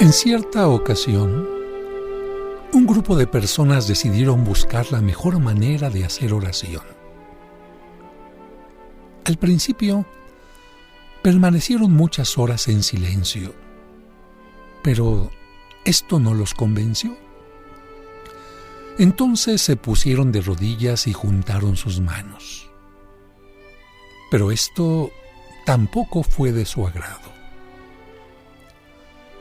En cierta ocasión, un grupo de personas decidieron buscar la mejor manera de hacer oración. Al principio, permanecieron muchas horas en silencio, pero esto no los convenció. Entonces se pusieron de rodillas y juntaron sus manos. Pero esto tampoco fue de su agrado.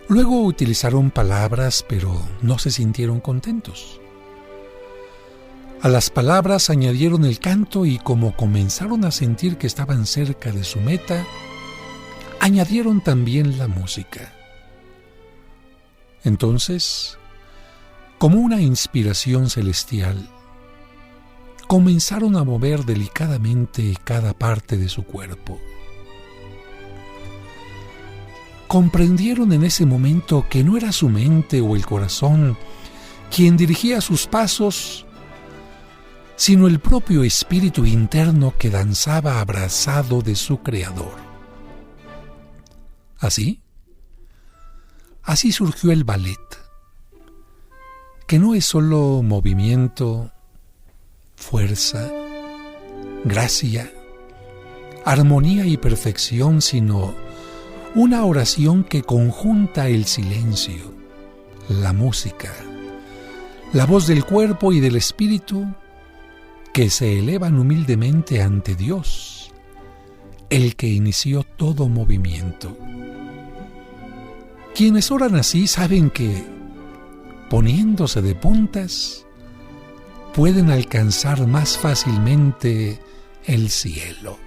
Luego utilizaron palabras, pero no se sintieron contentos. A las palabras añadieron el canto y como comenzaron a sentir que estaban cerca de su meta, añadieron también la música. Entonces, como una inspiración celestial, comenzaron a mover delicadamente cada parte de su cuerpo. Comprendieron en ese momento que no era su mente o el corazón quien dirigía sus pasos, sino el propio espíritu interno que danzaba abrazado de su Creador. Así surgió el ballet, que no es solo movimiento, fuerza, gracia, armonía y perfección, sino una oración que conjunta el silencio, la música, la voz del cuerpo y del espíritu que se elevan humildemente ante Dios, el que inició todo movimiento. Quienes oran así saben que, poniéndose de puntas, pueden alcanzar más fácilmente el cielo.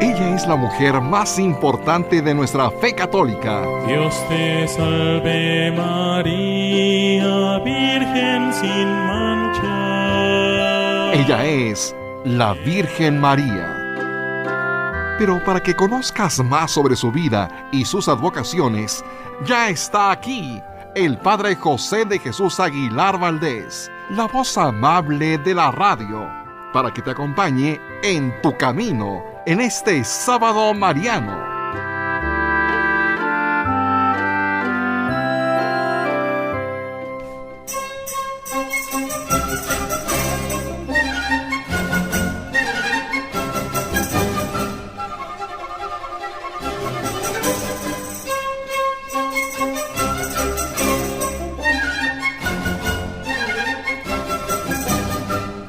Ella es la mujer más importante de nuestra fe católica. Dios te salve María, Virgen sin mancha. Ella es la Virgen María. Pero para que conozcas más sobre su vida y sus advocaciones, ya está aquí el Padre José de Jesús Aguilar Valdés, la voz amable de la radio, para que te acompañe en tu camino en este sábado mariano.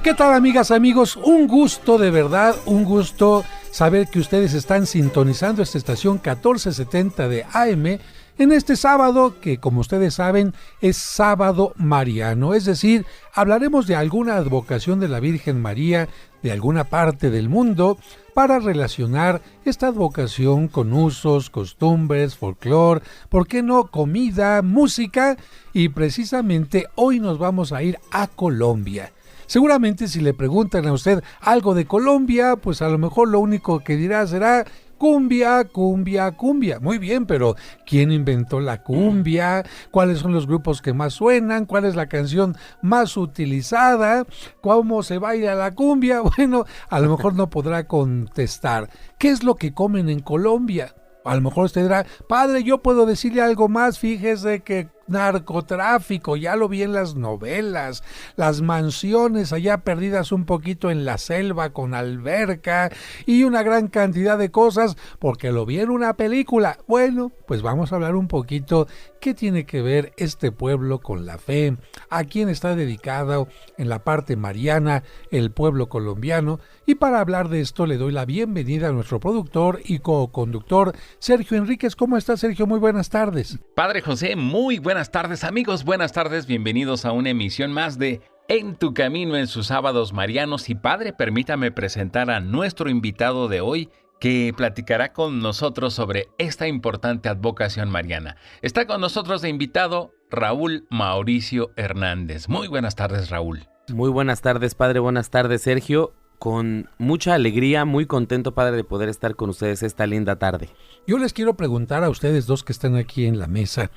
¿Qué tal, amigas, amigos? Un gusto, de verdad, un gusto saber que ustedes están sintonizando esta estación 1470 de AM en este sábado que, como ustedes saben, es sábado mariano. Es decir, hablaremos de alguna advocación de la Virgen María de alguna parte del mundo para relacionar esta advocación con usos, costumbres, folclore, ¿por qué no? Comida, música, y precisamente hoy nos vamos a ir a Colombia. Seguramente si le preguntan a usted algo de Colombia, pues a lo mejor lo único que dirá será cumbia, cumbia, cumbia. Muy bien, pero ¿quién inventó la cumbia? ¿Cuáles son los grupos que más suenan? ¿Cuál es la canción más utilizada? ¿Cómo se baila la cumbia? Bueno, a lo mejor no podrá contestar. ¿Qué es lo que comen en Colombia? A lo mejor usted dirá, padre, yo puedo decirle algo más, fíjese que narcotráfico, ya lo vi en las novelas, las mansiones allá perdidas un poquito en la selva con alberca y una gran cantidad de cosas porque lo vi en una película. Bueno, pues vamos a hablar un poquito qué tiene que ver este pueblo con la fe, a quién está dedicado en la parte mariana el pueblo colombiano, y para hablar de esto le doy la bienvenida a nuestro productor y co-conductor Sergio Enríquez. ¿Cómo está, Sergio? Muy buenas tardes. Padre José, muy buenas tardes, amigos, buenas tardes, bienvenidos a una emisión más de En tu Camino en sus sábados marianos. Y padre, permítame presentar a nuestro invitado de hoy, que platicará con nosotros sobre esta importante advocación mariana. Está con nosotros de invitado Raúl Mauricio Hernández. Muy buenas tardes, Raúl. Muy buenas tardes, padre, buenas tardes, Sergio. Con mucha alegría, muy contento, padre, de poder estar con ustedes esta linda tarde. Yo les quiero preguntar a ustedes dos que están aquí en la mesa,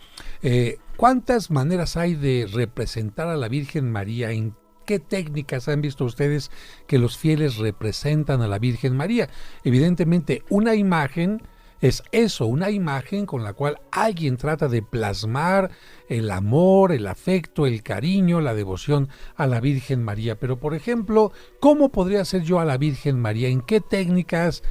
¿cuántas maneras hay de representar a la Virgen María? ¿En qué técnicas han visto ustedes que los fieles representan a la Virgen María. Evidentemente, una imagen es eso, una imagen con la cual alguien trata de plasmar el amor, el afecto, el cariño, la devoción a la Virgen María. Pero, por ejemplo, ¿cómo podría ser yo a la Virgen María? ¿En qué técnicas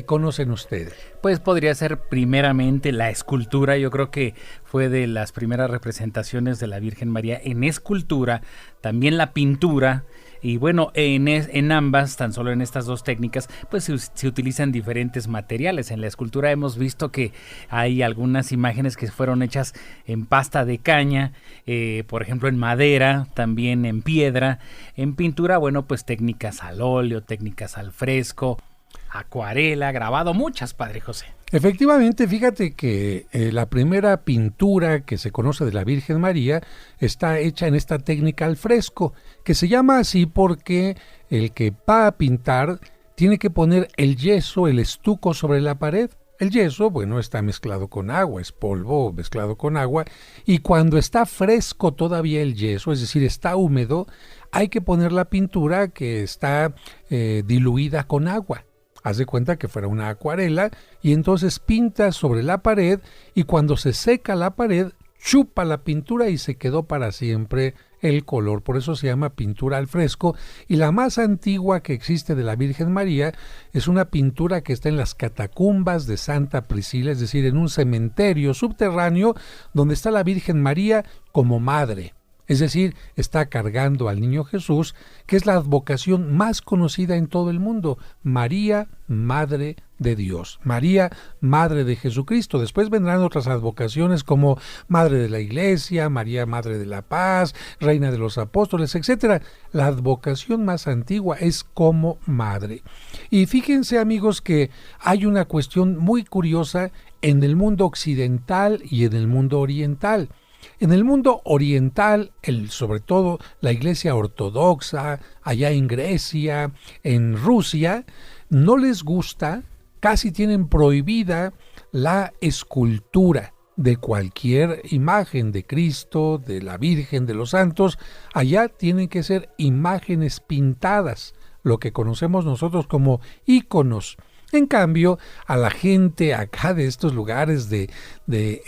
conocen ustedes? Pues podría ser primeramente la escultura. Yo creo que fue de las primeras representaciones de la Virgen María en escultura, también la pintura. Y bueno, en ambas, tan solo en estas dos técnicas, pues se utilizan diferentes materiales. En la escultura hemos visto que hay algunas imágenes que fueron hechas en pasta de caña, por ejemplo en madera, también en piedra. En pintura, bueno, pues técnicas al óleo, técnicas al fresco, acuarela, grabado, muchas, Padre José. Efectivamente, fíjate que la primera pintura que se conoce de la Virgen María está hecha en esta técnica al fresco, que se llama así porque el que va a pintar tiene que poner el yeso, el estuco sobre la pared. El yeso, bueno, está mezclado con agua, es polvo mezclado con agua, y cuando está fresco todavía el yeso, es decir, está húmedo, hay que poner la pintura que está diluida con agua. Haz de cuenta que fuera una acuarela y entonces pinta sobre la pared y cuando se seca la pared, chupa la pintura y se quedó para siempre el color. Por eso se llama pintura al fresco. Y la más antigua que existe de la Virgen María es una pintura que está en las catacumbas de Santa Priscila, es decir, en un cementerio subterráneo donde está la Virgen María como madre. Es decir, está cargando al niño Jesús, que es la advocación más conocida en todo el mundo. María, Madre de Dios. María, Madre de Jesucristo. Después vendrán otras advocaciones como Madre de la Iglesia, María, Madre de la Paz, Reina de los Apóstoles, etc. La advocación más antigua es como Madre. Y fíjense, amigos, que hay una cuestión muy curiosa en el mundo occidental y en el mundo oriental. En el mundo oriental, sobre todo la Iglesia ortodoxa, allá en Grecia, en Rusia, no les gusta, casi tienen prohibida la escultura de cualquier imagen de Cristo, de la Virgen, de los santos. Allá tienen que ser imágenes pintadas, lo que conocemos nosotros como íconos. En cambio, a la gente acá de estos lugares de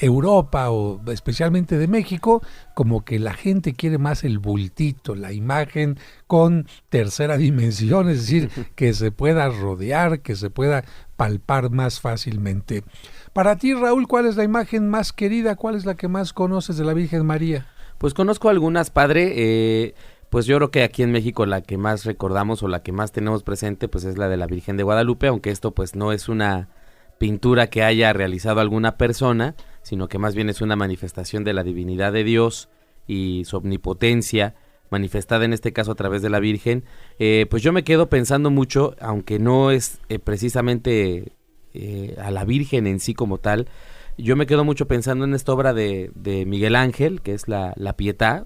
Europa o especialmente de México, como que la gente quiere más el bultito, la imagen con tercera dimensión, es decir, que se pueda rodear, que se pueda palpar más fácilmente. Para ti, Raúl, ¿cuál es la imagen más querida? ¿Cuál es la que más conoces de la Virgen María? Pues conozco algunas, padre. Pues yo creo que aquí en México la que más recordamos o la que más tenemos presente pues es la de la Virgen de Guadalupe, aunque esto pues no es una pintura que haya realizado alguna persona, sino que más bien es una manifestación de la divinidad de Dios y su omnipotencia, manifestada en este caso a través de la Virgen. Pues yo me quedo pensando mucho, aunque no es precisamente a la Virgen en sí como tal, yo me quedo mucho pensando en esta obra de Miguel Ángel, que es la Pietà,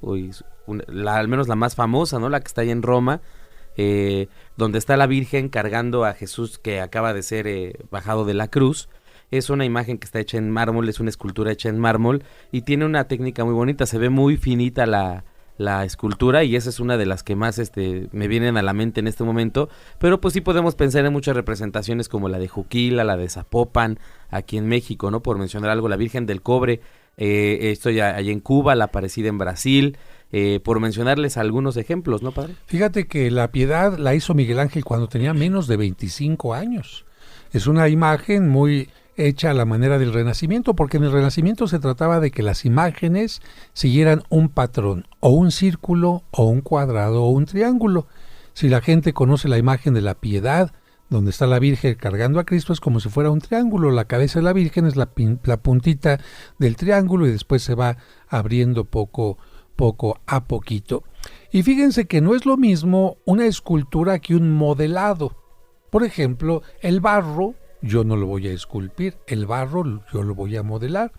al menos la más famosa, ¿no? La que está ahí en Roma, donde está la Virgen cargando a Jesús que acaba de ser bajado de la cruz. Es una imagen que está hecha en mármol, es una escultura hecha en mármol y tiene una técnica muy bonita, se ve muy finita la escultura y esa es una de las que más me vienen a la mente en este momento, pero pues sí podemos pensar en muchas representaciones como la de Juquila, la de Zapopan, aquí en México, ¿no? Por mencionar algo, la Virgen del Cobre, estoy allá en Cuba, la Aparecida en Brasil, por mencionarles algunos ejemplos, ¿no, padre? Fíjate que la Piedad la hizo Miguel Ángel cuando tenía menos de 25 años. Es una imagen muy hecha a la manera del Renacimiento, porque en el Renacimiento se trataba de que las imágenes siguieran un patrón, o un círculo, o un cuadrado, o un triángulo. Si la gente conoce la imagen de la Piedad, donde está la Virgen cargando a Cristo, es como si fuera un triángulo. La cabeza de la Virgen es la puntita del triángulo y después se va abriendo poco a poquito. Y fíjense que no es lo mismo una escultura que un modelado. Por ejemplo, el barro, yo no lo voy a esculpir, el barro yo lo voy a modelar.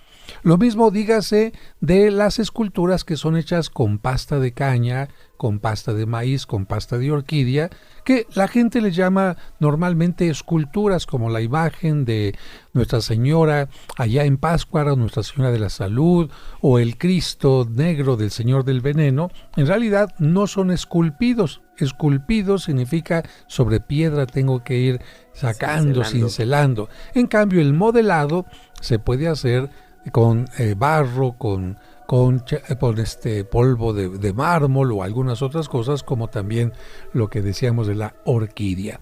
Lo mismo dígase de las esculturas que son hechas con pasta de caña, con pasta de maíz, con pasta de orquídea, que la gente le llama normalmente esculturas, como la imagen de Nuestra Señora allá en Pátzcuaro, Nuestra Señora de la Salud, o el Cristo negro del Señor del Veneno. En realidad no son esculpidos. Esculpido significa sobre piedra tengo que ir sacando, cincelando. En cambio, el modelado se puede hacer con barro, con polvo de mármol o algunas otras cosas, como también lo que decíamos de la orquídea.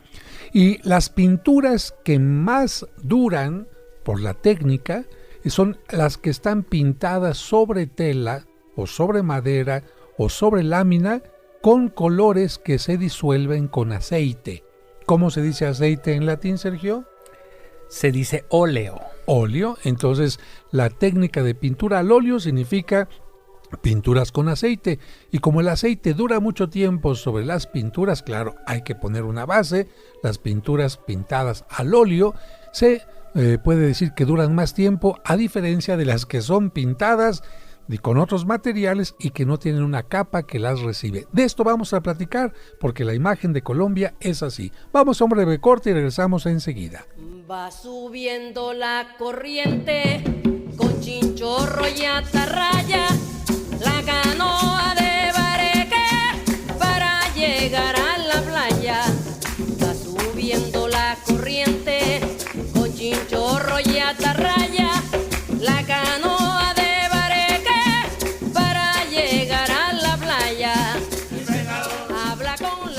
Y las pinturas que más duran por la técnica son las que están pintadas sobre tela o sobre madera o sobre lámina con colores que se disuelven con aceite. ¿Cómo se dice aceite en latín, Sergio? Se dice óleo. Óleo. Entonces, la técnica de pintura al óleo significa pinturas con aceite. Y como el aceite dura mucho tiempo sobre las pinturas, claro, hay que poner una base. Las pinturas pintadas al óleo se puede decir que duran más tiempo, a diferencia de las que son pintadas con otros materiales y que no tienen una capa que las recibe. De esto vamos a platicar, porque la imagen de Colombia es así. Vamos a un breve corte y regresamos enseguida. Va subiendo la corriente con chinchorro y atarraya, la canoa de bareque para llegar a la playa. Va subiendo la corriente con chinchorro y atarraya, la canoa de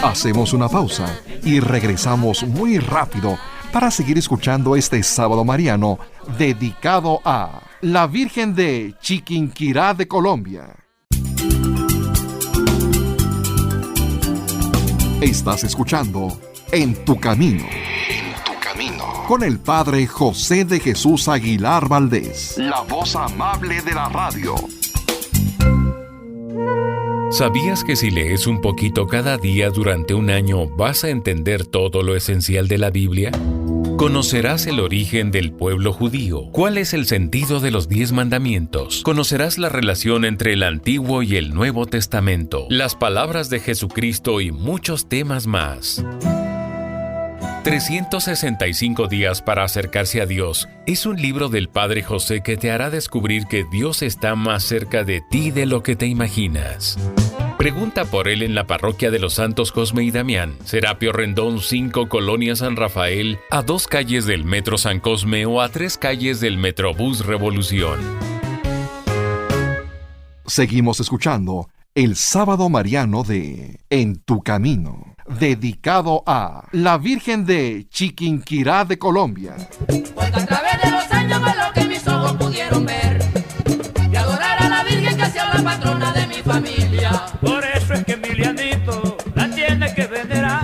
Hacemos una pausa y regresamos muy rápido para seguir escuchando este sábado mariano dedicado a la Virgen de Chiquinquirá de Colombia. Estás escuchando En tu Camino. En tu Camino. Con el Padre José de Jesús Aguilar Valdés, la voz amable de la radio. ¿Sabías que si lees un poquito cada día durante un año vas a entender todo lo esencial de la Biblia? Conocerás el origen del pueblo judío, cuál es el sentido de los 10 mandamientos, conocerás la relación entre el Antiguo y el Nuevo Testamento, las palabras de Jesucristo y muchos temas más. 365 días para acercarse a Dios es un libro del Padre José que te hará descubrir que Dios está más cerca de ti de lo que te imaginas. Pregunta por él en la parroquia de los Santos Cosme y Damián, Serapio Rendón 5, Colonia San Rafael, a 2 calles del Metro San Cosme o a 3 calles del Metrobús Revolución. Seguimos escuchando el sábado mariano de En tu Camino, dedicado a la Virgen de Chiquinquirá de Colombia. Porque a través de los años fue lo que mis ojos pudieron ver, y adorar a la Virgen que sea la patrona de mi familia. Por eso es que Emilianito la tiene que venerar,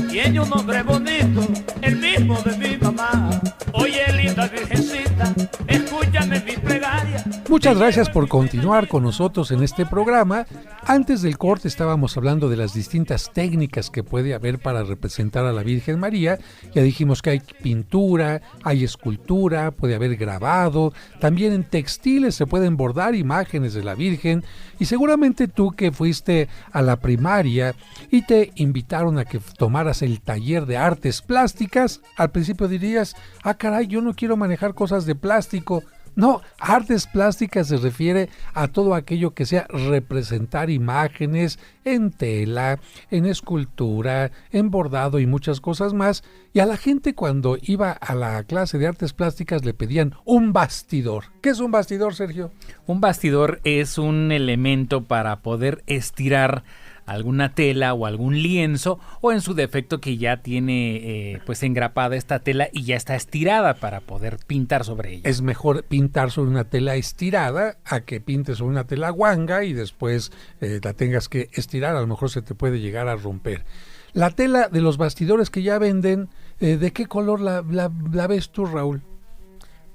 tiene un nombre bonito, el mismo de mi mamá. Oye, linda Virgencita, escúchame mi plegaria. Muchas gracias por continuar con nosotros en este programa. Antes del corte estábamos hablando de las distintas técnicas que puede haber para representar a la Virgen María. Ya dijimos que hay pintura, hay escultura, puede haber grabado. También en textiles se pueden bordar imágenes de la Virgen. Y seguramente tú que fuiste a la primaria y te invitaron a que tomaras el taller de artes plásticas, al principio dirías, caray, yo no quiero manejar cosas de plástico. No, artes plásticas se refiere a todo aquello que sea representar imágenes en tela, en escultura, en bordado y muchas cosas más. Y a la gente cuando iba a la clase de artes plásticas le pedían un bastidor. ¿Qué es un bastidor, Sergio? Un bastidor es un elemento para poder estirar alguna tela o algún lienzo, o en su defecto que ya tiene pues engrapada esta tela y ya está estirada para poder pintar sobre ella. Es mejor pintar sobre una tela estirada a que pintes sobre una tela guanga y después la tengas que estirar, a lo mejor se te puede llegar a romper. La tela de los bastidores que ya venden, ¿de qué color la ves tú, Raúl?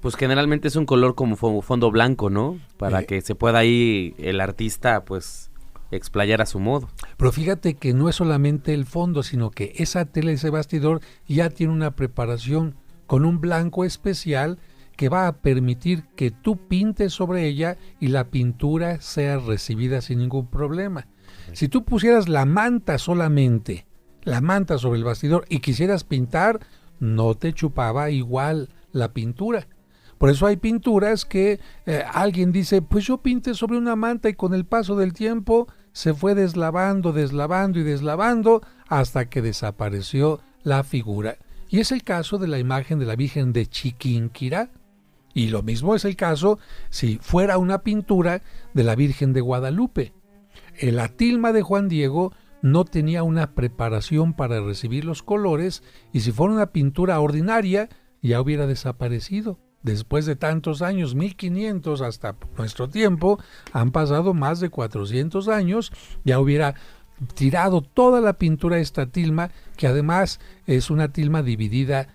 Pues generalmente es un color como fondo blanco, ¿no? Para que se pueda ahí el artista pues explayar a su modo. Pero fíjate que no es solamente el fondo, sino que esa tela, ese bastidor ya tiene una preparación con un blanco especial que va a permitir que tú pintes sobre ella y la pintura sea recibida sin ningún problema. Si tú pusieras la manta solamente, la manta sobre el bastidor y quisieras pintar, no te chupaba igual la pintura. Por eso hay pinturas que alguien dice, pues yo pinté sobre una manta y con el paso del tiempo se fue deslavando hasta que desapareció la figura. Y es el caso de la imagen de la Virgen de Chiquinquirá. Y lo mismo es el caso si fuera una pintura de la Virgen de Guadalupe. La tilma de Juan Diego no tenía una preparación para recibir los colores y si fuera una pintura ordinaria ya hubiera desaparecido. Después de tantos años, 1500 hasta nuestro tiempo, han pasado más de 400 años, ya hubiera tirado toda la pintura de esta tilma, que además es una tilma dividida,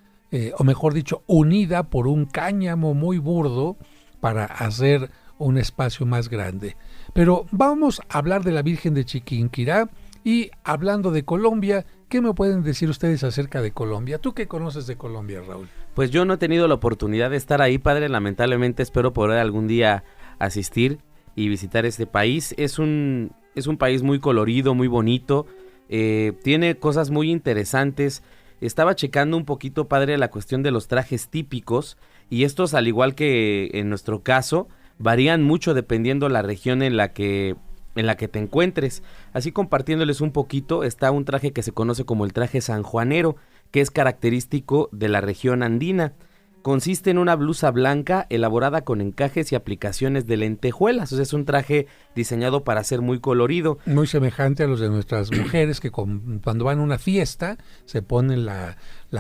o mejor dicho, unida por un cáñamo muy burdo para hacer un espacio más grande. Pero vamos a hablar de la Virgen de Chiquinquirá y hablando de Colombia, ¿qué me pueden decir ustedes acerca de Colombia? ¿Tú qué conoces de Colombia, Raúl? Pues yo no he tenido la oportunidad de estar ahí, padre, lamentablemente espero poder algún día asistir y visitar este país. Es un país muy colorido, muy bonito, tiene cosas muy interesantes. Estaba checando un poquito, padre, la cuestión de los trajes típicos y estos, al igual que en nuestro caso, varían mucho dependiendo la región en la que te encuentres. Así compartiéndoles un poquito, está un traje que se conoce como el traje sanjuanero, que es característico de la región andina. Consiste en una blusa blanca elaborada con encajes y aplicaciones de lentejuelas. O sea, es un traje diseñado para ser muy colorido. Muy semejante a los de nuestras mujeres que cuando van a una fiesta se ponen la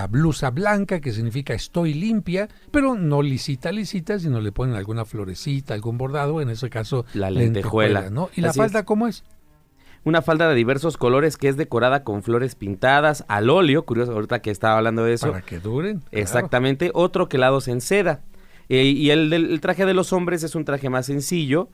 blusa blanca, que significa estoy limpia, pero no lisita, sino le ponen alguna florecita, algún bordado, en ese caso la lentejuela, ¿no? ¿Y la falda cómo es? Una falda de diversos colores que es decorada con flores pintadas al óleo, curioso ahorita que estaba hablando de eso. Para que duren. Exactamente, claro. Otro quelados en seda. Y el traje de los hombres es un traje más sencillo,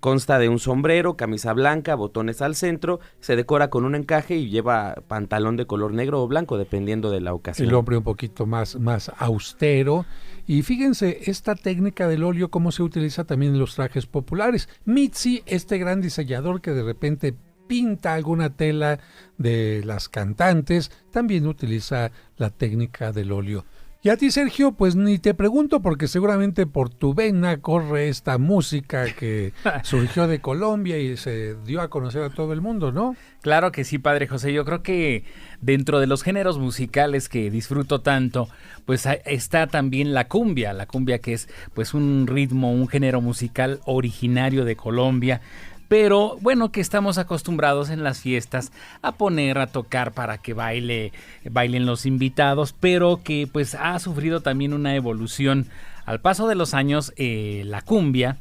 consta de un sombrero, camisa blanca, botones al centro, se decora con un encaje y lleva pantalón de color negro o blanco, dependiendo de la ocasión. El hombre un poquito más austero. Y fíjense, esta técnica del óleo, cómo se utiliza también en los trajes populares. Mitzi, este gran diseñador que de repente pinta alguna tela de las cantantes, también utiliza la técnica del óleo. Y a ti, Sergio, pues ni te pregunto porque seguramente por tu vena corre esta música que surgió de Colombia y se dio a conocer a todo el mundo, ¿no? Claro que sí, Padre José. Yo creo que dentro de los géneros musicales que disfruto tanto, pues está también la cumbia que es pues un ritmo, un género musical originario de Colombia. Pero bueno, que estamos acostumbrados en las fiestas a poner, a tocar para que bailen los invitados, pero que pues ha sufrido también una evolución. Al paso de los años, la cumbia,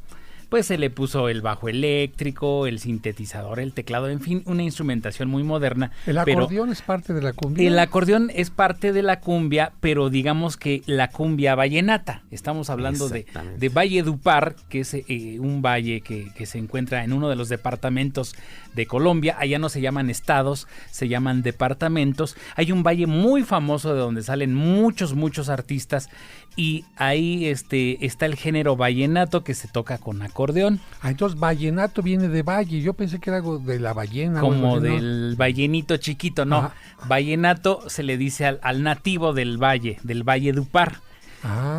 pues se le puso el bajo eléctrico, el sintetizador, el teclado, en fin, una instrumentación muy moderna. ¿El acordeón es parte de la cumbia? El acordeón es parte de la cumbia, pero digamos que la cumbia vallenata. Estamos hablando de Valledupar, que es un valle que se encuentra en uno de los departamentos de Colombia. Allá no se llaman estados, se llaman departamentos. Hay un valle muy famoso de donde salen muchos artistas y ahí está el género vallenato que se toca con acordeón. Ah, entonces vallenato viene de valle. Yo pensé que era algo de la ballena. Como así, del ballenito chiquito, no. Ajá. Vallenato se le dice al nativo del Valledupar.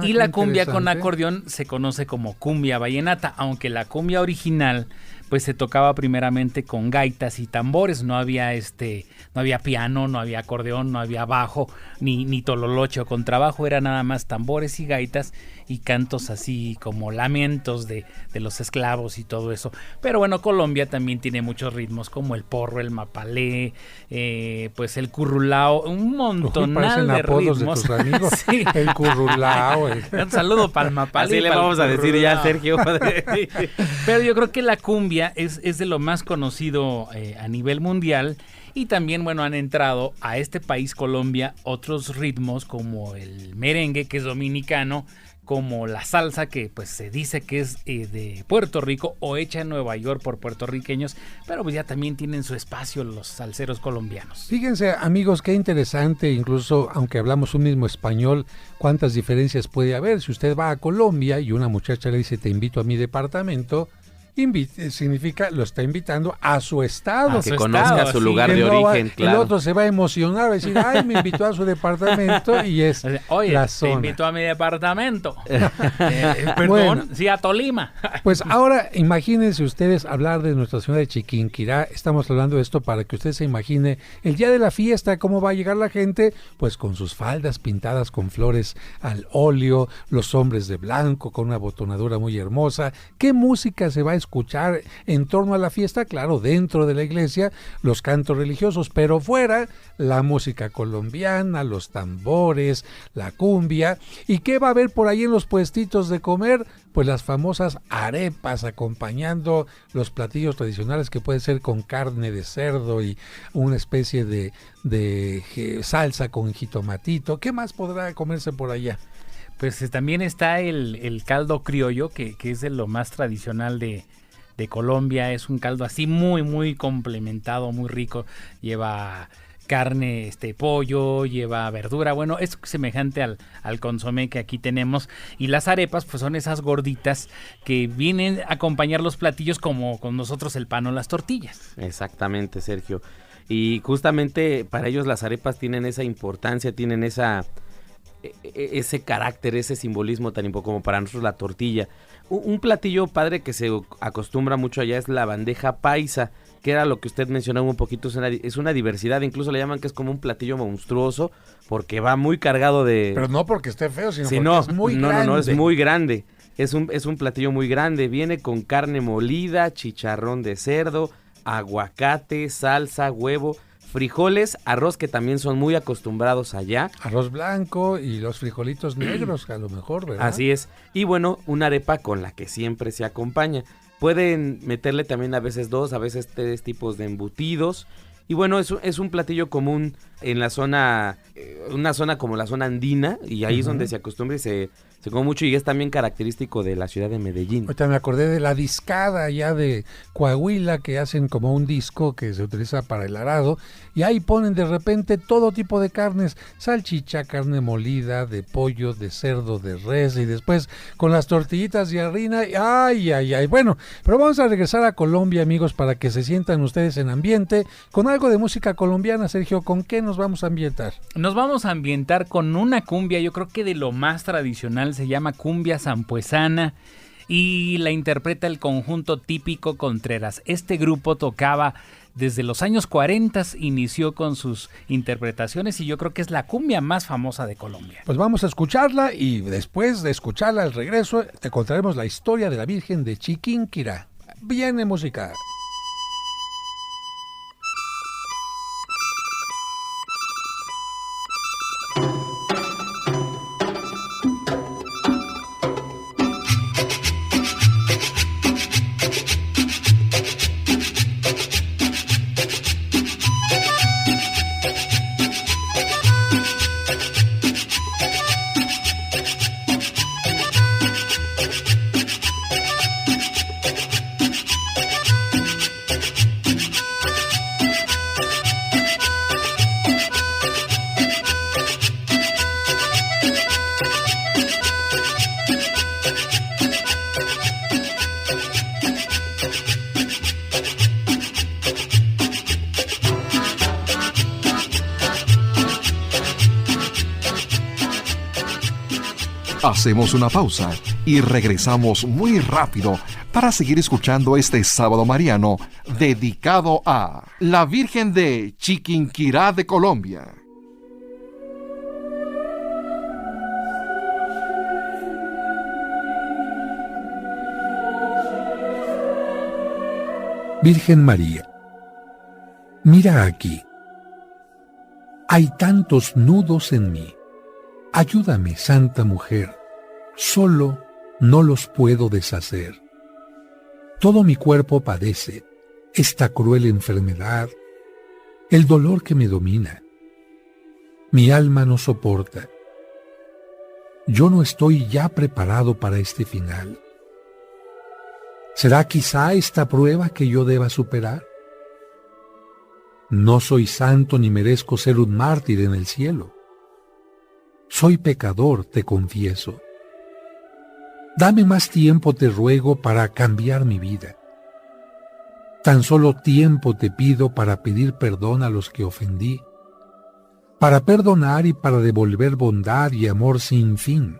Y la cumbia con acordeón se conoce como cumbia vallenata, aunque la cumbia original pues se tocaba primeramente con gaitas y tambores, no había piano, no había acordeón, no había bajo, ni tololoche o contrabajo, era nada más tambores y gaitas y cantos así como lamentos de los esclavos y todo eso. Pero bueno, Colombia también tiene muchos ritmos como el porro, el mapalé, pues el currulao, un montonal de ritmos. De tus amigos. Sí. El currulao. Un saludo para el mapalé. Así le vamos a decir ya, Sergio. Pero yo creo que la cumbia es de lo más conocido a nivel mundial y también, bueno, han entrado a este país Colombia otros ritmos como el merengue, que es dominicano, como la salsa, que pues se dice que es de Puerto Rico o hecha en Nueva York por puertorriqueños, pero pues ya también tienen su espacio los salseros colombianos. Fíjense, amigos, qué interesante, incluso aunque hablamos un mismo español, cuántas diferencias puede haber. Si usted va a Colombia y una muchacha le dice te invito a mi departamento, significa lo está invitando a su estado. A que conozca su lugar de origen, claro. El otro se va a emocionar, va a decir, ay, me invitó a su departamento y es Oye, la zona. Te invitó a mi departamento. Perdón, Bueno, sí, a Tolima. Pues ahora imagínense ustedes hablar de Nuestra Señora de Chiquinquirá. Estamos hablando de esto para que usted se imagine el día de la fiesta, cómo va a llegar la gente, pues con sus faldas pintadas con flores al óleo, los hombres de blanco con una botonadura muy hermosa. ¿Qué música se va a escuchar en torno a la fiesta? Claro, dentro de la iglesia, los cantos religiosos, pero fuera, la música colombiana, los tambores, la cumbia. ¿Y qué va a haber por ahí en los puestitos de comer? Pues las famosas arepas acompañando los platillos tradicionales, que puede ser con carne de cerdo y una especie de salsa con jitomatito. ¿Qué más podrá comerse por allá? Pues también está el caldo criollo, que es de lo más tradicional de Colombia. Es un caldo así muy, muy complementado, muy rico. Lleva carne, pollo, lleva verdura. Bueno, es semejante al consomé que aquí tenemos. Y las arepas, pues son esas gorditas que vienen a acompañar los platillos como con nosotros el pan o las tortillas. Exactamente, Sergio. Y justamente para ellos las arepas tienen esa importancia, tienen ese carácter, ese simbolismo tan importante como para nosotros la tortilla. Un platillo, padre, que se acostumbra mucho allá es la bandeja paisa, que era lo que usted mencionaba un poquito, es una diversidad, incluso le llaman que es como un platillo monstruoso, porque va muy cargado de... Pero no porque esté feo, sino sí, porque no, es muy no, grande. No, es muy grande, es un platillo muy grande, viene con carne molida, chicharrón de cerdo, aguacate, salsa, huevo, frijoles, arroz, que también son muy acostumbrados allá. Arroz blanco y los frijolitos negros, a lo mejor, ¿verdad? Así es. Y bueno, una arepa con la que siempre se acompaña. Pueden meterle también a veces 2, a veces 3 tipos de embutidos. Y bueno, es un platillo común en la zona, una zona como la zona andina, y ahí es donde se acostumbra y se come mucho, y es también característico de la ciudad de Medellín. Ahorita me acordé de la discada allá de Coahuila, que hacen como un disco que se utiliza para el arado, y ahí ponen de repente todo tipo de carnes, salchicha, carne molida, de pollo, de cerdo, de res, y después con las tortillitas de harina, ay. Bueno, pero vamos a regresar a Colombia, amigos, para que se sientan ustedes en ambiente, con algo de música colombiana. Sergio, ¿con qué nos vamos a ambientar? Nos vamos a ambientar con una cumbia, yo creo que de lo más tradicional, se llama cumbia sampuesana y la interpreta el conjunto Típico Contreras. Este grupo tocaba desde los años 40, inició con sus interpretaciones y yo creo que es la cumbia más famosa de Colombia. Pues vamos a escucharla y después de escucharla al regreso te contaremos la historia de la Virgen de Chiquinquirá. Viene música. Hacemos una pausa y regresamos muy rápido para seguir escuchando este sábado mariano dedicado a la Virgen de Chiquinquirá de Colombia. Virgen María, mira aquí. Hay tantos nudos en mí. Ayúdame, Santa Mujer. Solo no los puedo deshacer. Todo mi cuerpo padece esta cruel enfermedad, el dolor que me domina. Mi alma no soporta. Yo no estoy ya preparado para este final. ¿Será quizá esta prueba que yo deba superar? No soy santo ni merezco ser un mártir en el cielo. Soy pecador, te confieso. Dame más tiempo, te ruego, para cambiar mi vida. Tan solo tiempo te pido para pedir perdón a los que ofendí, para perdonar y para devolver bondad y amor sin fin.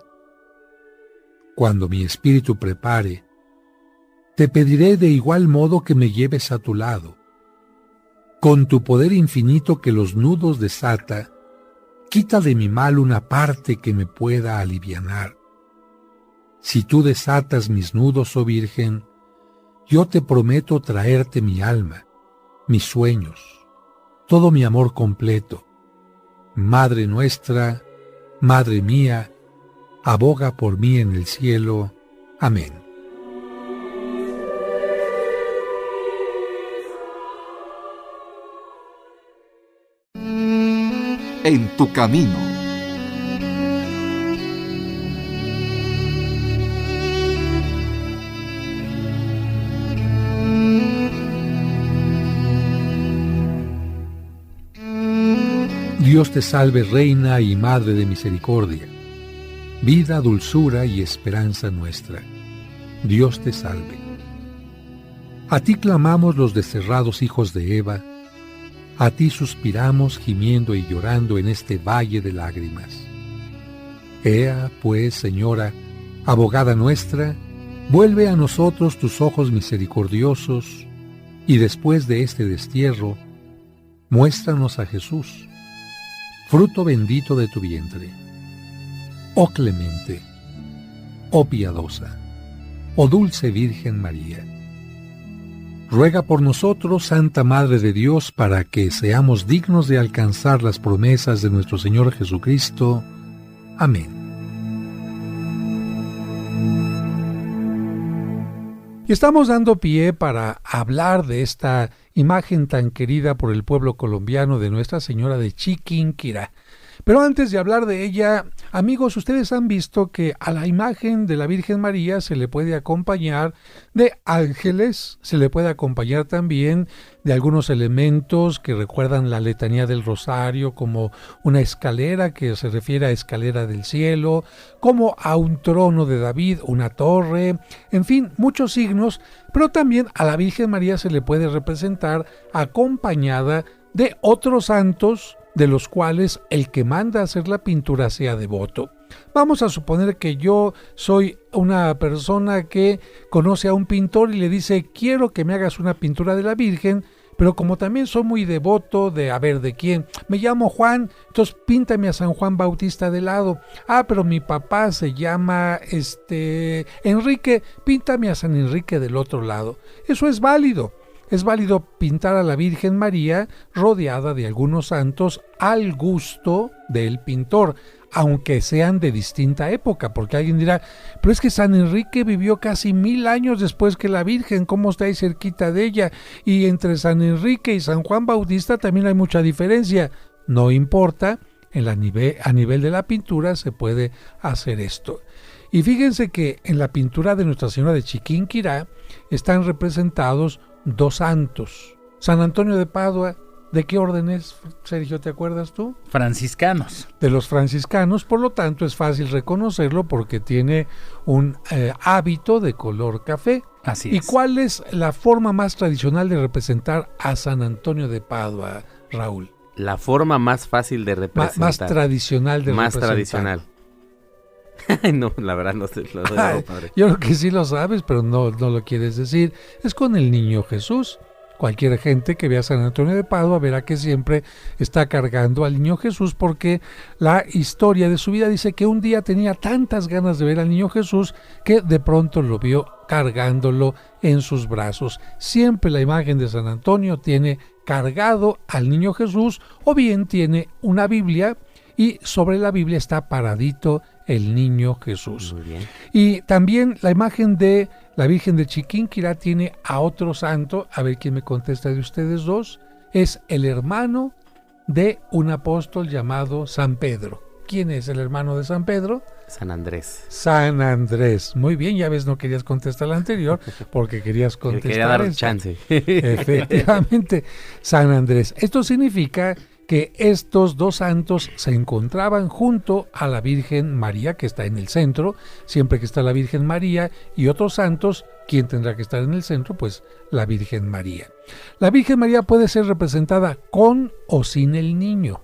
Cuando mi espíritu prepare, te pediré de igual modo que me lleves a tu lado. Con tu poder infinito que los nudos desata, quita de mi mal una parte que me pueda alivianar. Si tú desatas mis nudos, oh Virgen, yo te prometo traerte mi alma, mis sueños, todo mi amor completo. Madre nuestra, Madre mía, aboga por mí en el cielo. Amén. En tu camino. Dios te salve, Reina y Madre de misericordia, vida, dulzura y esperanza nuestra. Dios te salve. A ti clamamos los desterrados hijos de Eva, a ti suspiramos gimiendo y llorando en este valle de lágrimas. Ea, pues, Señora, abogada nuestra, vuelve a nosotros tus ojos misericordiosos, y después de este destierro, muéstranos a Jesús, fruto bendito de tu vientre. Oh clemente, oh piadosa, oh dulce Virgen María, ruega por nosotros, Santa Madre de Dios, para que seamos dignos de alcanzar las promesas de nuestro Señor Jesucristo. Amén. Y estamos dando pie para hablar de esta imagen tan querida por el pueblo colombiano de Nuestra Señora de Chiquinquirá. Pero antes de hablar de ella, amigos, ustedes han visto que a la imagen de la Virgen María se le puede acompañar de ángeles, se le puede acompañar también de algunos elementos que recuerdan la letanía del rosario, como una escalera que se refiere a escalera del cielo, como a un trono de David, una torre, en fin, muchos signos, pero también a la Virgen María se le puede representar acompañada de otros santos, de los cuales el que manda a hacer la pintura sea devoto. Vamos a suponer que yo soy una persona que conoce a un pintor y le dice, quiero que me hagas una pintura de la Virgen, pero como también soy muy devoto de, a ver, ¿de quién? Me llamo Juan, entonces píntame a San Juan Bautista de lado. Ah, pero mi papá se llama Enrique, píntame a San Enrique del otro lado. Eso es válido. Es válido pintar a la Virgen María rodeada de algunos santos al gusto del pintor, aunque sean de distinta época, porque alguien dirá, pero es que San Enrique vivió casi 1000 años después que la Virgen, ¿cómo está ahí cerquita de ella? Y entre San Enrique y San Juan Bautista también hay mucha diferencia. No importa, a nivel de la pintura se puede hacer esto. Y fíjense que en la pintura de Nuestra Señora de Chiquinquirá están representados dos santos. San Antonio de Padua, ¿de qué orden es, Sergio? ¿Te acuerdas tú? Franciscanos. De los franciscanos, por lo tanto es fácil reconocerlo porque tiene un hábito de color café. Así ¿Y es. cuál es la forma más tradicional de representar a San Antonio de Padua, Raúl? La forma más fácil de representar. Más tradicional de más representar. Tradicional. No, la verdad no sé. Padre. Yo creo que sí lo sabes, pero no lo quieres decir. Es con el niño Jesús. Cualquier gente que vea a San Antonio de Padua verá que siempre está cargando al niño Jesús, porque la historia de su vida dice que un día tenía tantas ganas de ver al niño Jesús que de pronto lo vio cargándolo en sus brazos. Siempre la imagen de San Antonio tiene cargado al niño Jesús, o bien tiene una Biblia y sobre la Biblia está paradito el niño Jesús. Muy bien. Y también la imagen de la Virgen de Chiquinquirá tiene a otro santo, a ver quién me contesta de ustedes dos, es el hermano de un apóstol llamado San Pedro. ¿Quién es el hermano de San Pedro? San Andrés. San Andrés. Muy bien, ya ves, no querías contestar la anterior porque querías contestar. Quería dar esta. chance. Efectivamente, San Andrés. Esto significa que estos dos santos se encontraban junto a la Virgen María, que está en el centro. Siempre que está la Virgen María y otros santos, ¿quién tendrá que estar en el centro? Pues la Virgen María. La Virgen María puede ser representada con o sin el niño.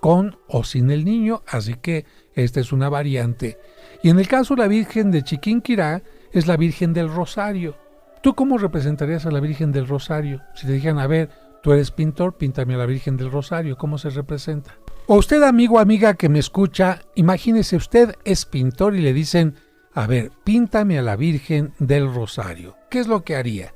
Con o sin el niño, así que esta es una variante. Y en el caso de la Virgen de Chiquinquirá, es la Virgen del Rosario. ¿Tú cómo representarías a la Virgen del Rosario? Si te dijeran, a ver, tú eres pintor, píntame a la Virgen del Rosario, ¿cómo se representa? O usted, amigo o amiga que me escucha, imagínese usted es pintor y le dicen, a ver, píntame a la Virgen del Rosario. ¿Qué es lo que haría?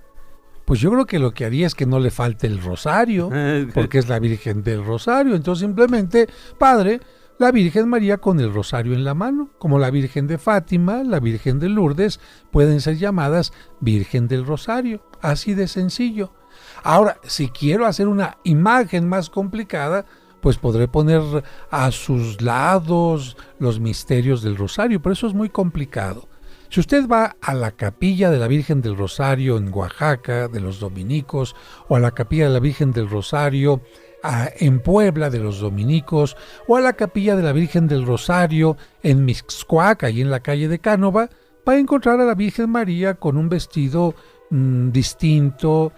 Pues yo creo que lo que haría es que no le falte el rosario, porque es la Virgen del Rosario. Entonces simplemente, Padre, la Virgen María con el rosario en la mano, como la Virgen de Fátima, la Virgen de Lourdes, pueden ser llamadas Virgen del Rosario, así de sencillo. Ahora, si quiero hacer una imagen más complicada, pues podré poner a sus lados los misterios del rosario, pero eso es muy complicado. Si usted va a la capilla de la Virgen del Rosario en Oaxaca, de los dominicos, o a la capilla de la Virgen del Rosario en Puebla, de los dominicos, o a la capilla de la Virgen del Rosario en Mixcoac, ahí en la calle de Cánova, va a encontrar a la Virgen María con un vestido distinto,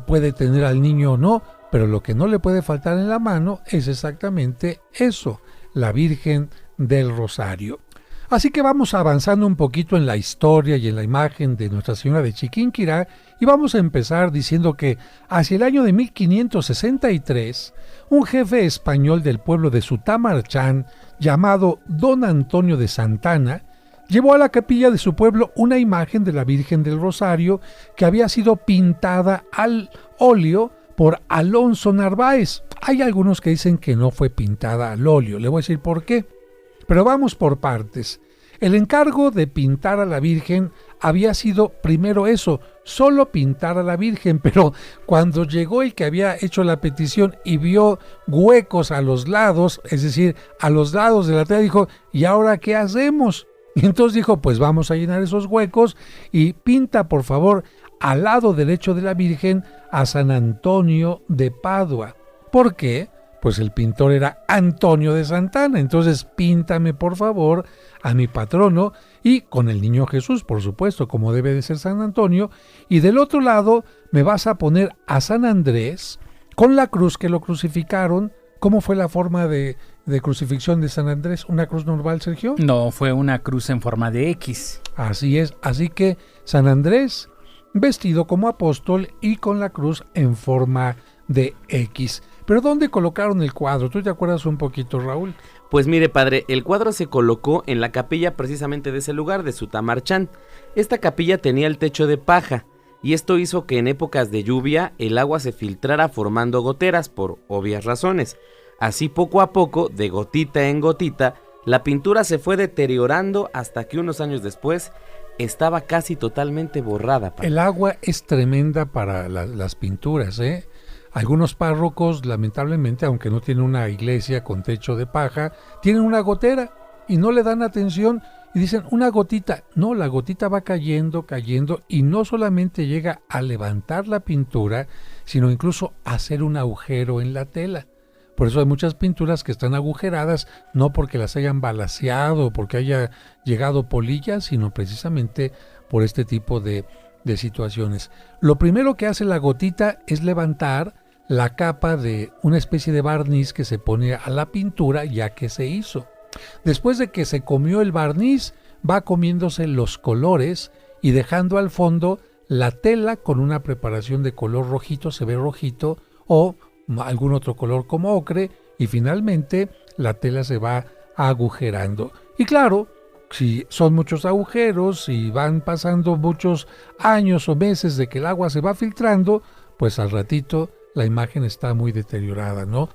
puede tener al niño o no, pero lo que no le puede faltar en la mano es exactamente eso, la Virgen del Rosario. Así que vamos avanzando un poquito en la historia y en la imagen de Nuestra Señora de Chiquinquirá y vamos a empezar diciendo que hacia el año de 1563, un jefe español del pueblo de Sutamarchán, llamado Don Antonio de Santana, llevó a la capilla de su pueblo una imagen de la Virgen del Rosario que había sido pintada al óleo por Alonso Narváez. Hay algunos que dicen que no fue pintada al óleo, le voy a decir por qué. Pero vamos por partes. El encargo de pintar a la Virgen había sido primero eso, solo pintar a la Virgen, pero cuando llegó el que había hecho la petición y vio huecos a los lados, es decir, a los lados de la tela, dijo, ¿y ahora qué hacemos? Y entonces dijo, pues vamos a llenar esos huecos y pinta por favor al lado derecho de la Virgen a San Antonio de Padua. ¿Por qué? Pues el pintor era Antonio de Santana, entonces píntame por favor a mi patrono y con el niño Jesús, por supuesto, como debe de ser San Antonio, y del otro lado me vas a poner a San Andrés con la cruz que lo crucificaron. ¿Cómo fue la forma de crucifixión de San Andrés? ¿Una cruz normal, Sergio? No, fue una cruz en forma de X. Así es, así que San Andrés vestido como apóstol y con la cruz en forma de X. ¿Pero dónde colocaron el cuadro? ¿Tú te acuerdas un poquito, Raúl? Pues mire, padre, el cuadro se colocó en la capilla precisamente de ese lugar, de Sutamarchán. Esta capilla tenía el techo de paja, y esto hizo que en épocas de lluvia el agua se filtrara formando goteras por obvias razones. Así poco a poco, de gotita en gotita, la pintura se fue deteriorando hasta que unos años después estaba casi totalmente borrada. El agua es tremenda para las pinturas, ¿eh? Algunos párrocos, lamentablemente, aunque no tienen una iglesia con techo de paja, tienen una gotera y no le dan atención y dicen una gotita. No, la gotita va cayendo y no solamente llega a levantar la pintura, sino incluso a hacer un agujero en la tela. Por eso hay muchas pinturas que están agujeradas, no porque las hayan balaceado o porque haya llegado polilla, sino precisamente por este tipo de situaciones. Lo primero que hace la gotita es levantar la capa de una especie de barniz que se pone a la pintura ya que se hizo. Después de que se comió el barniz, va comiéndose los colores y dejando al fondo la tela con una preparación de color rojito, se ve rojito, o algún otro color como ocre, y finalmente la tela se va agujerando. Y claro, si son muchos agujeros y van pasando muchos años o meses de que el agua se va filtrando, pues al ratito la imagen está muy deteriorada, ¿no?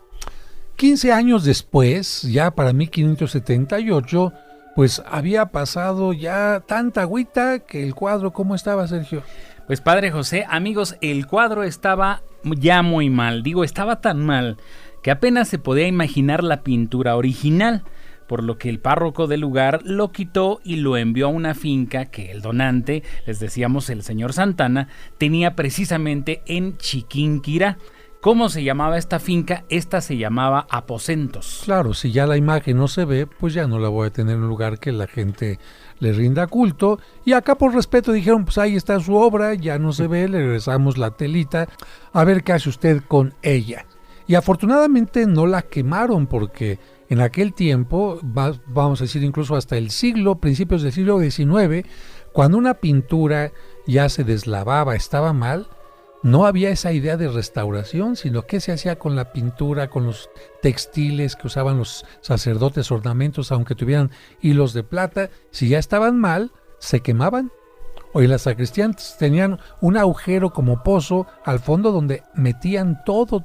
15 años después, ya para 1578, pues había pasado ya tanta agüita que el cuadro, ¿cómo estaba, Sergio? Pues Padre José, amigos, el cuadro estaba ya muy mal. Digo, estaba tan mal que apenas se podía imaginar la pintura original, por lo que el párroco del lugar lo quitó y lo envió a una finca que el donante, les decíamos el señor Santana, tenía precisamente en Chiquinquirá, ¿Cómo se llamaba esta finca? Esta se llamaba Aposentos. Claro, si ya la imagen no se ve, pues ya no la voy a tener en un lugar que la gente le rinda culto. Y acá por respeto dijeron, pues ahí está su obra, ya no se ve, le regresamos la telita, a ver qué hace usted con ella. Y afortunadamente no la quemaron porque en aquel tiempo, vamos a decir incluso hasta el principios del siglo XIX, cuando una pintura ya se deslavaba, estaba mal, no había esa idea de restauración, sino que se hacía con la pintura, con los textiles que usaban los sacerdotes, ornamentos, aunque tuvieran hilos de plata. Si ya estaban mal, se quemaban. Hoy las sacristías tenían un agujero como pozo al fondo donde metían todo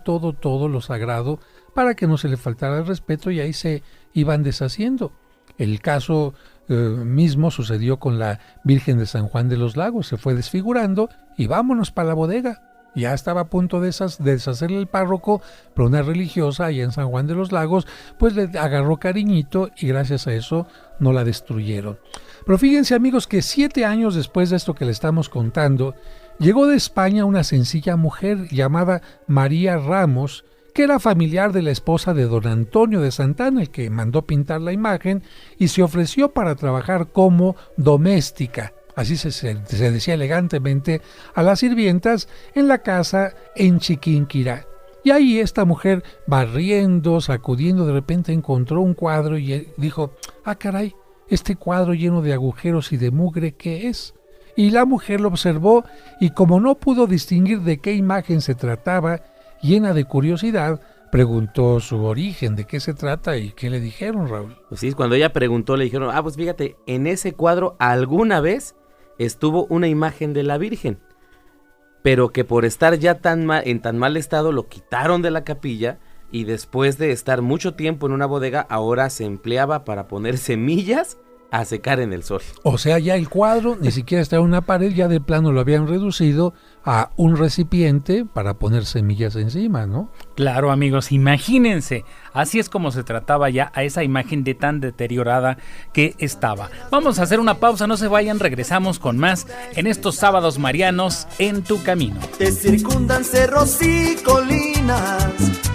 lo sagrado para que no se le faltara el respeto, y ahí se iban deshaciendo. El caso mismo sucedió con la Virgen de San Juan de los Lagos, se fue desfigurando y vámonos para la bodega. Ya estaba a punto de deshacerle el párroco, pero una religiosa allá en San Juan de los Lagos pues le agarró cariñito y gracias a eso no la destruyeron. Pero fíjense, amigos, que 7 años después de esto que le estamos contando, llegó de España una sencilla mujer llamada María Ramos, que era familiar de la esposa de don Antonio de Santana, el que mandó pintar la imagen, y se ofreció para trabajar como doméstica, así se decía elegantemente, a las sirvientas en la casa en Chiquinquirá. Y ahí esta mujer, barriendo, sacudiendo, de repente encontró un cuadro y dijo, ¡ah, caray! Este cuadro lleno de agujeros y de mugre, ¿qué es? Y la mujer lo observó y como no pudo distinguir de qué imagen se trataba, llena de curiosidad, preguntó su origen, de qué se trata y qué le dijeron, Raúl. Pues sí, cuando ella preguntó le dijeron, pues fíjate, en ese cuadro alguna vez estuvo una imagen de la Virgen, pero que por estar ya en tan mal estado lo quitaron de la capilla y después de estar mucho tiempo en una bodega ahora se empleaba para poner semillas a secar en el sol. O sea, ya el cuadro ni siquiera estaba en una pared, ya de plano lo habían reducido a un recipiente para poner semillas encima, ¿no? Claro, amigos, imagínense, así es como se trataba ya a esa imagen de tan deteriorada que estaba. Vamos a hacer una pausa, no se vayan, regresamos con más en estos sábados marianos en tu camino. Te circundan cerros y colinas,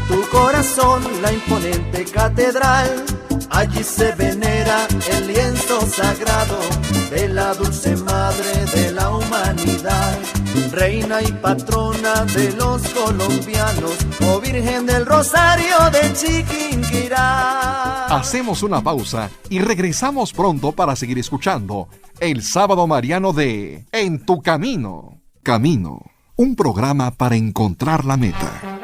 tu corazón la imponente catedral. Allí se venera el lienzo sagrado de la dulce madre de la humanidad, reina y patrona de los colombianos, oh Virgen del Rosario de Chiquinquirá. Hacemos una pausa y regresamos pronto para seguir escuchando el Sábado Mariano de En tu Camino. Camino, un programa para encontrar la meta.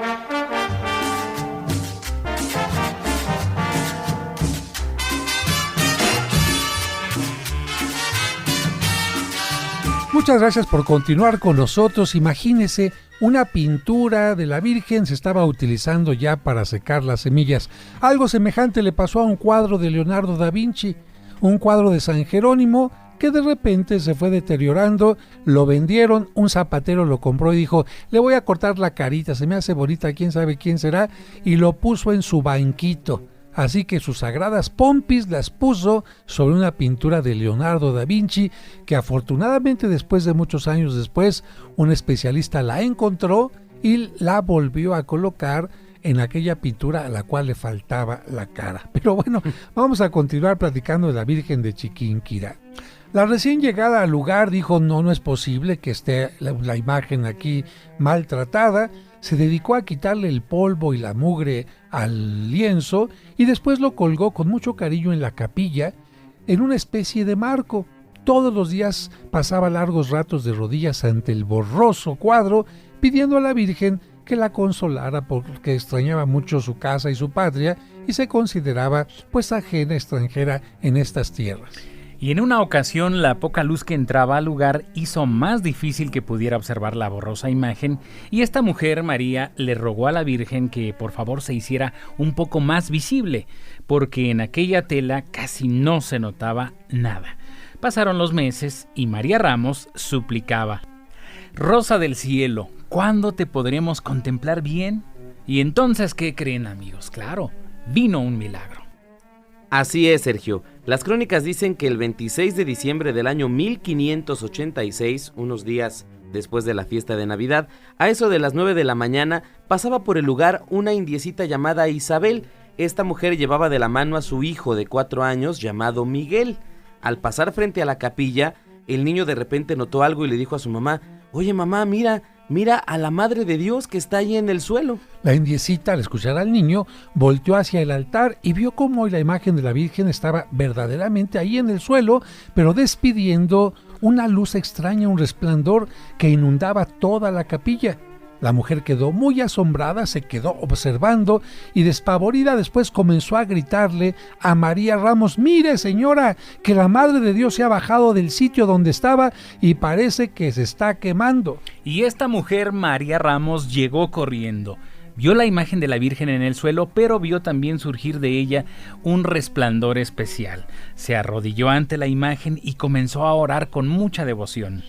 Muchas gracias por continuar con nosotros. Imagínese, una pintura de la Virgen se estaba utilizando ya para secar las semillas. Algo semejante le pasó a un cuadro de Leonardo da Vinci, un cuadro de San Jerónimo que de repente se fue deteriorando, lo vendieron, un zapatero lo compró y dijo, le voy a cortar la carita, se me hace bonita, quién sabe quién será, y lo puso en su banquito. Así que sus sagradas pompis las puso sobre una pintura de Leonardo da Vinci, que afortunadamente después de muchos años después, un especialista la encontró y la volvió a colocar en aquella pintura a la cual le faltaba la cara. Pero bueno, vamos a continuar platicando de la Virgen de Chiquinquirá. La recién llegada al lugar dijo, no es posible que esté la imagen aquí maltratada. Se dedicó a quitarle el polvo y la mugre al lienzo y después lo colgó con mucho cariño en la capilla en una especie de marco. Todos los días pasaba largos ratos de rodillas ante el borroso cuadro pidiendo a la Virgen que la consolara porque extrañaba mucho su casa y su patria y se consideraba pues ajena, extranjera en estas tierras. Y en una ocasión la poca luz que entraba al lugar hizo más difícil que pudiera observar la borrosa imagen y esta mujer, María, le rogó a la Virgen que por favor se hiciera un poco más visible, porque en aquella tela casi no se notaba nada. Pasaron los meses y María Ramos suplicaba, Rosa del cielo, ¿cuándo te podremos contemplar bien? Y entonces, ¿qué creen, amigos? Claro, vino un milagro. Así es, Sergio. Las crónicas dicen que el 26 de diciembre del año 1586, unos días después de la fiesta de Navidad, a eso de las 9 de la mañana, pasaba por el lugar una indiecita llamada Isabel. Esta mujer llevaba de la mano a su hijo de 4 años llamado Miguel. Al pasar frente a la capilla, el niño de repente notó algo y le dijo a su mamá: «Oye mamá, mira a la Madre de Dios que está ahí en el suelo». La indiecita, al escuchar al niño, volteó hacia el altar y vio cómo la imagen de la Virgen estaba verdaderamente ahí en el suelo, pero despidiendo una luz extraña, un resplandor que inundaba toda la capilla. La mujer quedó muy asombrada, se quedó observando y despavorida después comenzó a gritarle a María Ramos: «Mire, señora, que la Madre de Dios se ha bajado del sitio donde estaba y parece que se está quemando». Y esta mujer, María Ramos, llegó corriendo. Vio la imagen de la Virgen en el suelo, pero vio también surgir de ella un resplandor especial. Se arrodilló ante la imagen y comenzó a orar con mucha devoción.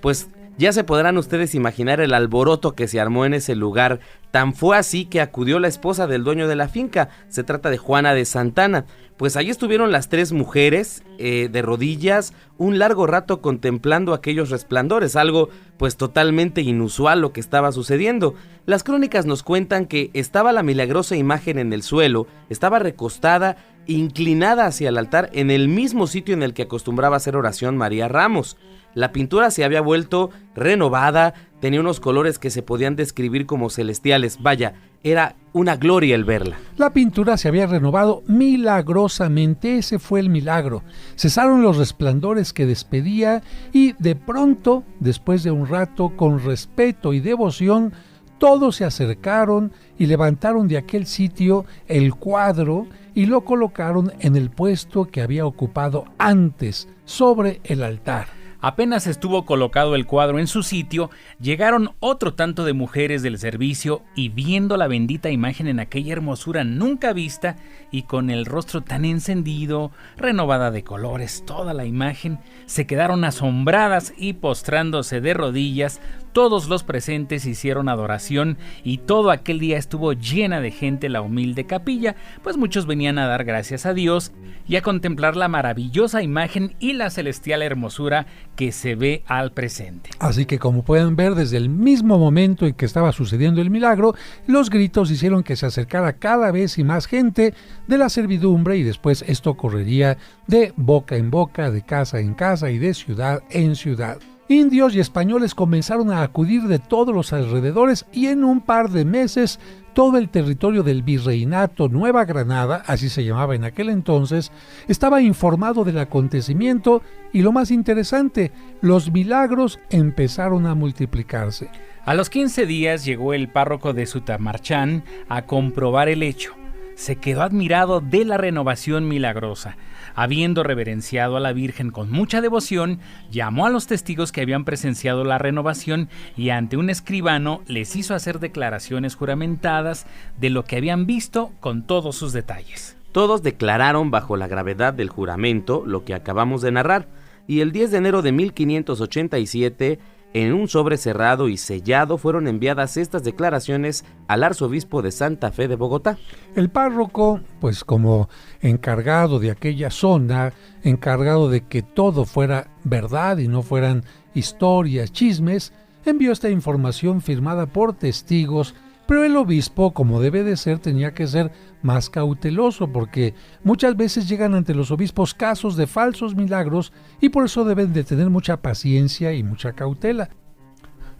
Pues ya se podrán ustedes imaginar el alboroto que se armó en ese lugar. Tan fue así que acudió la esposa del dueño de la finca. Se trata de Juana de Santana. Pues allí estuvieron las 3 mujeres de rodillas un largo rato contemplando aquellos resplandores, algo pues totalmente inusual lo que estaba sucediendo. Las crónicas nos cuentan que estaba la milagrosa imagen en el suelo, estaba recostada, inclinada hacia el altar en el mismo sitio en el que acostumbraba hacer oración María Ramos. La pintura se había vuelto renovada, tenía unos colores que se podían describir como celestiales. Vaya, era una gloria el verla. La pintura se había renovado milagrosamente, ese fue el milagro. Cesaron los resplandores que despedía y de pronto, después de un rato, con respeto y devoción, todos se acercaron y levantaron de aquel sitio el cuadro y lo colocaron en el puesto que había ocupado antes, sobre el altar. Apenas estuvo colocado el cuadro en su sitio, llegaron otro tanto de mujeres del servicio y viendo la bendita imagen en aquella hermosura nunca vista y con el rostro tan encendido, renovada de colores toda la imagen, se quedaron asombradas y postrándose de rodillas, todos los presentes hicieron adoración y todo aquel día estuvo llena de gente la humilde capilla, pues muchos venían a dar gracias a Dios y a contemplar la maravillosa imagen y la celestial hermosura que se ve al presente. Así que, como pueden ver, desde el mismo momento en que estaba sucediendo el milagro, los gritos hicieron que se acercara cada vez y más gente de la servidumbre y después esto correría de boca en boca, de casa en casa y de ciudad en ciudad. Indios y españoles comenzaron a acudir de todos los alrededores y en un par de meses todo el territorio del Virreinato Nueva Granada, así se llamaba en aquel entonces, estaba informado del acontecimiento y lo más interesante, los milagros empezaron a multiplicarse. A los 15 días llegó el párroco de Sutamarchán a comprobar el hecho. Se quedó admirado de la renovación milagrosa. Habiendo reverenciado a la Virgen con mucha devoción, llamó a los testigos que habían presenciado la renovación y ante un escribano les hizo hacer declaraciones juramentadas de lo que habían visto con todos sus detalles. Todos declararon bajo la gravedad del juramento lo que acabamos de narrar, y el 10 de enero de 1587, en un sobre cerrado y sellado, fueron enviadas estas declaraciones al arzobispo de Santa Fe de Bogotá. El párroco, pues como encargado de aquella zona, encargado de que todo fuera verdad y no fueran historias, chismes, envió esta información firmada por testigos, pero el obispo, como debe de ser, tenía que ser más cauteloso porque muchas veces llegan ante los obispos casos de falsos milagros y por eso deben de tener mucha paciencia y mucha cautela.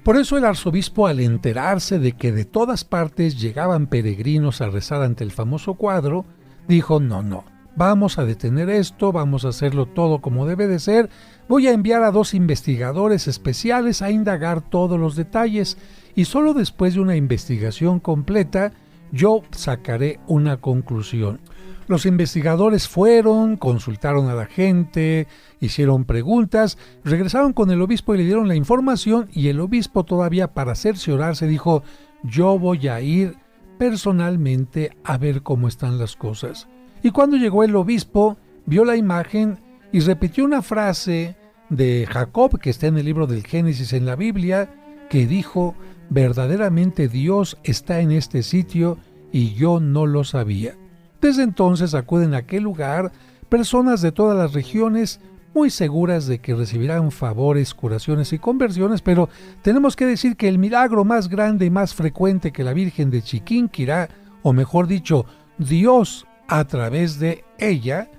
Por eso el arzobispo, al enterarse de que de todas partes llegaban peregrinos a rezar ante el famoso cuadro, dijo: no, vamos a detener esto, vamos a hacerlo todo como debe de ser, voy a enviar a 2 investigadores especiales a indagar todos los detalles y solo después de una investigación completa yo sacaré una conclusión. Los investigadores fueron, consultaron a la gente, hicieron preguntas, regresaron con el obispo y le dieron la información y el obispo todavía para cerciorarse dijo: yo voy a ir personalmente a ver cómo están las cosas. Y cuando llegó el obispo, vio la imagen y repitió una frase de Jacob que está en el libro del Génesis en la Biblia, que dijo: verdaderamente Dios está en este sitio y yo no lo sabía. Desde entonces acuden a aquel lugar personas de todas las regiones muy seguras de que recibirán favores, curaciones y conversiones, pero tenemos que decir que el milagro más grande y más frecuente que la Virgen de Chiquinquirá, o mejor dicho, Dios a través de ella,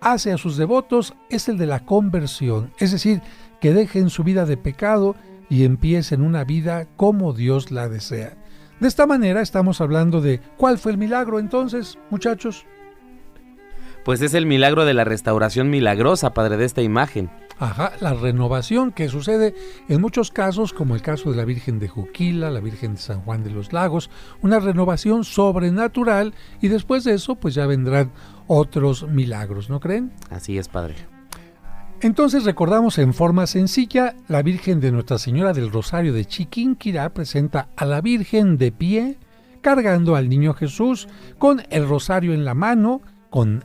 hace a sus devotos es el de la conversión, es decir, que dejen su vida de pecado y empiecen una vida como Dios la desea. De esta manera estamos hablando de ¿cuál fue el milagro entonces, muchachos? Pues es el milagro de la restauración milagrosa, padre, de esta imagen. Ajá, la renovación que sucede en muchos casos, como el caso de la Virgen de Juquila, la Virgen de San Juan de los Lagos, una renovación sobrenatural, y después de eso pues ya vendrán otros milagros, ¿no creen? Así es, padre. Entonces recordamos en forma sencilla, la Virgen de Nuestra Señora del Rosario de Chiquinquirá presenta a la Virgen de pie, cargando al niño Jesús, con el rosario en la mano,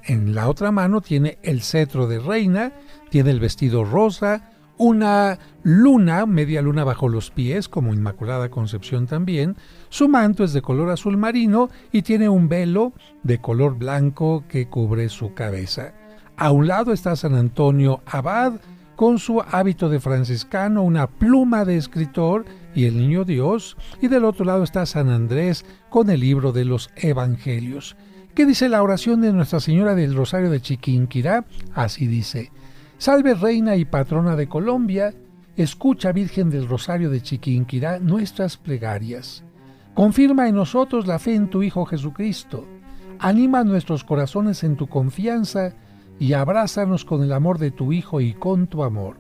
en la otra mano tiene el cetro de reina, tiene el vestido rosa, una luna, media luna bajo los pies, como Inmaculada Concepción también, su manto es de color azul marino y tiene un velo de color blanco que cubre su cabeza. A un lado está San Antonio Abad, con su hábito de franciscano, una pluma de escritor y el Niño Dios, y del otro lado está San Andrés con el libro de los Evangelios. ¿Qué dice la oración de Nuestra Señora del Rosario de Chiquinquirá? Así dice: Salve Reina y Patrona de Colombia, escucha Virgen del Rosario de Chiquinquirá nuestras plegarias. Confirma en nosotros la fe en tu Hijo Jesucristo. Anima nuestros corazones en tu confianza y abrázanos con el amor de tu Hijo y con tu amor.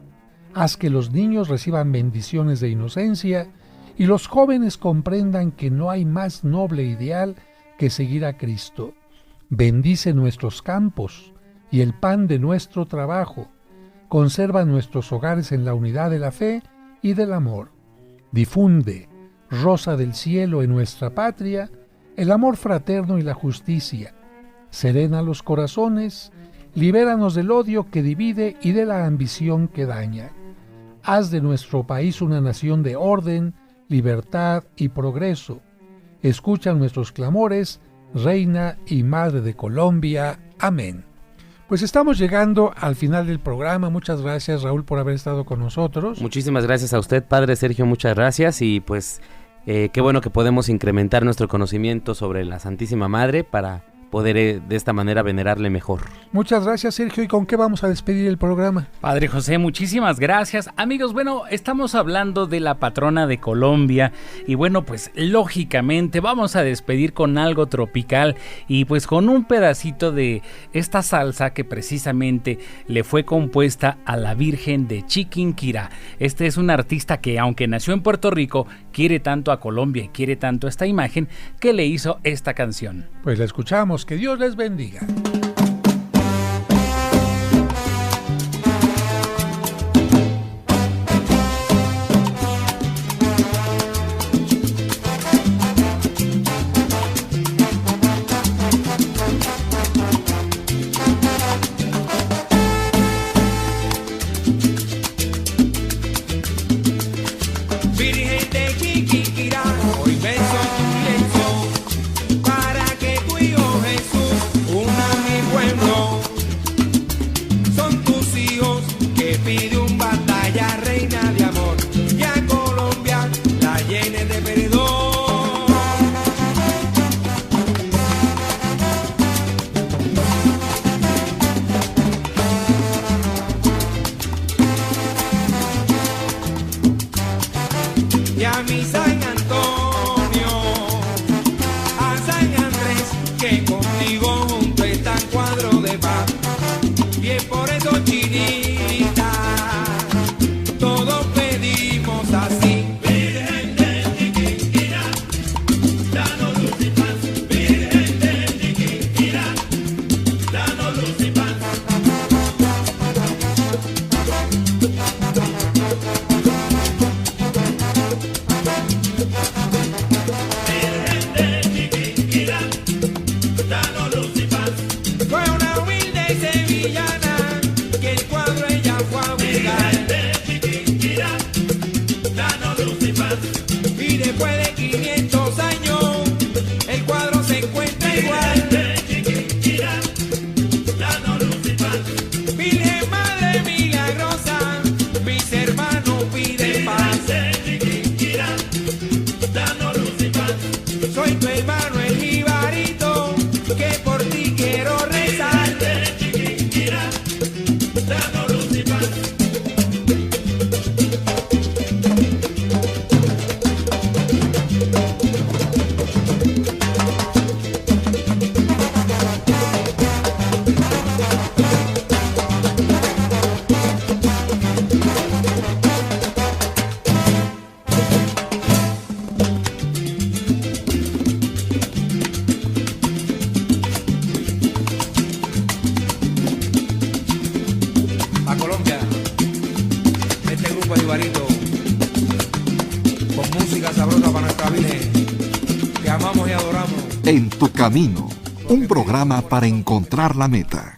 Haz que los niños reciban bendiciones de inocencia y los jóvenes comprendan que no hay más noble ideal que seguir a Cristo. Bendice nuestros campos y el pan de nuestro trabajo. Conserva nuestros hogares en la unidad de la fe y del amor. Difunde, rosa del cielo en nuestra patria, el amor fraterno y la justicia. Serena los corazones, libéranos del odio que divide y de la ambición que daña. Haz de nuestro país una nación de orden, libertad y progreso. Escucha nuestros clamores, Reina y Madre de Colombia. Amén. Pues estamos llegando al final del programa. Muchas gracias, Raúl, por haber estado con nosotros. Muchísimas gracias a usted, padre Sergio, muchas gracias. Y pues qué bueno que podemos incrementar nuestro conocimiento sobre la Santísima Madre para poder de esta manera venerarle mejor. Muchas gracias, Sergio. ¿Y con qué vamos a despedir el programa? Padre José, muchísimas gracias. Amigos, bueno, estamos hablando de la patrona de Colombia y bueno, pues lógicamente vamos a despedir con algo tropical y pues con un pedacito de esta salsa que precisamente le fue compuesta a la Virgen de Chiquinquirá. Este es un artista que, aunque nació en Puerto Rico, quiere tanto a Colombia y quiere tanto esta imagen que le hizo esta canción. Pues la escuchamos. Que Dios les bendiga. Virgen de Chiquinquirá, hoy beso tu lienzo para que tu hijo Jesús una mi pueblo. Son tus hijos que pide un batalla, reina de amor, y a Colombia la llene de perdón. Y a mi San Antonio, a San Andrés, que contigo junto está en cuadro de paz. Bien por eso, chinita, todos pedimos así. Virgen de Chiquinquirá, danos luz y paz. Virgen de Chiquinquirá, danos luz y paz. Lengua Jibarito, con música sabrosa para nuestra Virgen, que amamos y adoramos. En tu camino, un programa para encontrar la meta.